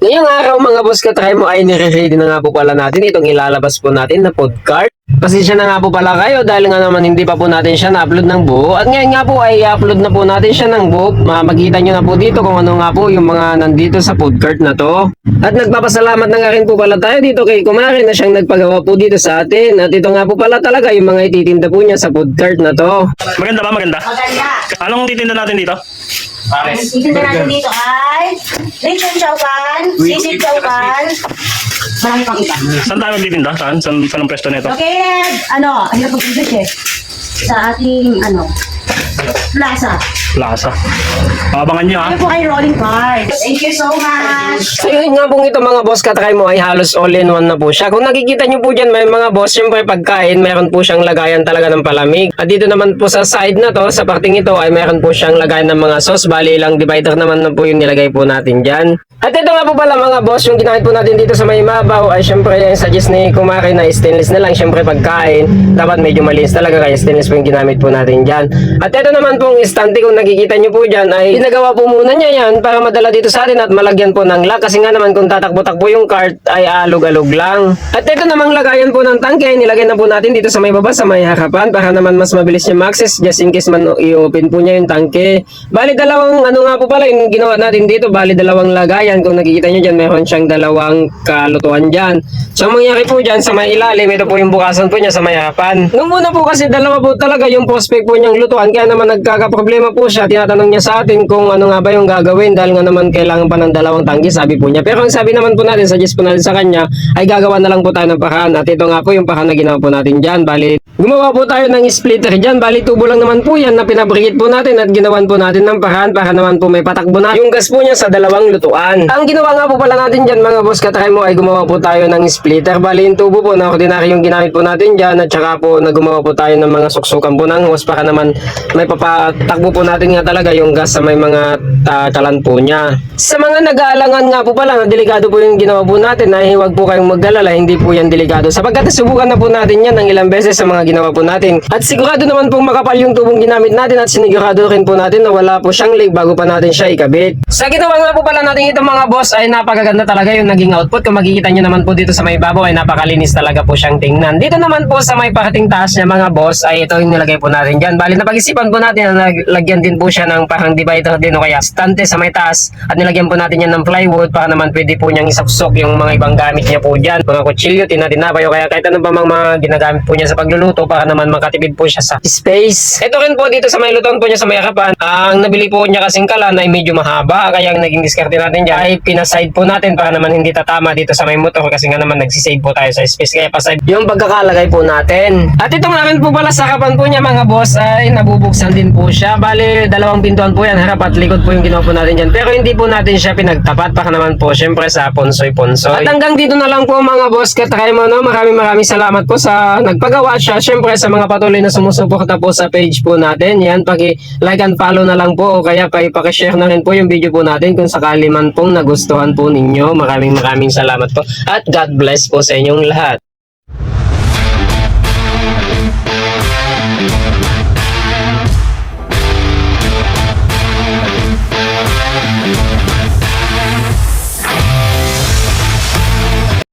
Ngayong araw mga boss katry mo ay nire-ready na nga po pala natin itong ilalabas po natin na food cart. Pasensya na nga po pala kayo dahil nga naman hindi pa po natin siya na-upload ng buo. At ngayon nga po ay i-upload na po natin siya ng buo. Makikita nyo na po dito kung ano nga po yung mga nandito sa food cart na to. At nagpapasalamat na nga rin po pala tayo dito kay Kumari na siyang nagpagawa po dito sa atin. At ito nga po pala talaga yung mga ititinda po niya sa food cart na to. Maganda ba? Maganda? Maganda. Anong titinda natin dito? Ang titinda natin dito ay lechon chowpan, sisig chowpan, marami pang iba. Saan tayo magtitinda? Saan ang pwesto nito? Okay, ano po dito chef? Sa ating, plaza. Plaza. Abangan nyo ha. Ano po kay rolling cart. Thank you so much. So yun nga pong ito mga boss katry mo ay halos all-in-one na po siya. Kung nakikita nyo po dyan may mga boss, syempre pagkain mayroon po siyang lagayan talaga ng palamig. At dito naman po sa side na to, sa parting ito ay mayroon po siyang lagayan ng mga sauce. Bali lang divider naman na po yung nilagay po natin dyan. At ito nga po pala mga boss, yung ginamit po natin dito sa may mabaw ay syempre yung suggest ni Kumari na stainless na lang. Syempre pagkain, dapat medyo malinis talaga kaya stainless po yung ginamit po natin dyan. At ito naman pong istante kung nakikita nyo po dyan ay pinagawa po muna niya yan para madala dito sa atin at malagyan po ng lock. Kasi nga naman kung tatakbo-takbo yung cart ay alog-alog lang. At ito namang lagayan po ng tangke ay nilagay na po natin dito sa may baba sa may harapan para naman mas mabilis niya ma-access just in case man i-open po niya yung tangke. Bali dalawang ano nga po pala yung ginawa natin dito, bali dalawang lagayan. Kung nakikita nyo dyan meron siyang dalawang kalutuan dyan. So ang mangyari po dyan sa may ilalim, ito po yung bukasan po niya sa may harapan. Nung una po kasi dalawa po talaga yung prospect po niyang lutuan kaya naman nagkakaproblema po siya. Tinatanong niya sa atin kung ano nga ba yung gagawin dahil nga naman kailangan pa ng dalawang tangke sabi po niya. Pero ang sabi naman po natin, suggest po natin sa kanya ay gagawa na lang po tayo ng paraan. At ito nga po yung paraan na ginawa po natin dyan. Bali gumawa po tayo ng splitter dyan. Bali tubo lang naman po yan na pinabrikit po natin at ginawan po natin ng paraan para naman po may patakbo na yung gas po niya sa dalawang lutuan. Ang ginawa nga po pala natin dyan mga boss katry mo ay gumawa po tayo ng splitter. Bali yung tubo po na ordinary yung ginamit po natin dyan at saka po na gumawa po tayo ng mga suksukan po ng hose para naman may papatakbo po natin nga talaga yung gas sa may mga kalan po niya. Sa mga nag-aalangan nga po pala na delikado po yung ginawa po natin ay huwag po kayong magdalala, hindi po yan delikado sapagkat subukan na po natin yan ng ilang beses sa mga ginawa po natin at sigurado naman pong makapal yung tubong ginamit natin at sinigurado rin po natin na wala po siyang leak bago pa natin siya ikabit. Sa ginawa nga po pala natin ito mga boss ay napakaganda talaga yung naging output. Kung makikita nyo naman po dito sa may babaw ay napakalinis talaga po siyang tingnan. Dito naman po sa may parating taas niya mga boss ay ito yung nilagay po natin dyan. Bali napag-isipan po natin na lagyan din po siya ng parang divider din o kaya stante sa may taas at nilagyan po natin yan ng plywood para naman pwede po niyang isaksok yung mga ibang gamit niya po dyan. Mga kutsilyo, tinapay o kaya kahit ano pa mga ginagamit po niya sa pagluluto para naman makatipid po siya sa space. Ito rin po dito sa may lutuan po niya sa may harapan. Ang nabili po niya kasing kalan ay medyo mahaba kaya ang naging diskarte natin dyan ay pinaside po natin para naman hindi tatama dito sa may motor kasi nga naman nagsisave po tayo sa space kaya paside yung pagkakalagay po natin. At ito nga rin po pala sa harapan po niya mga boss ay nabubuksan din po siya. Bali dalawang pintuan po yan, harap at likod po yung ginawa po natin dyan. Pero hindi po natin siya pinagtapat para naman po syempre sa ponsoy-ponsoy. At hanggang dito na lang po mga boss katry mo no. Maraming salamat po sa nagpagawa siya. Syempre sa mga patuloy na sumusuporta po sa page po natin. Yan, paki-like and follow na lang po o kaya paki-share na rin po yung video po natin kung sakali man pong nagustuhan po ninyo. Maraming salamat po. At God bless po sa inyong lahat.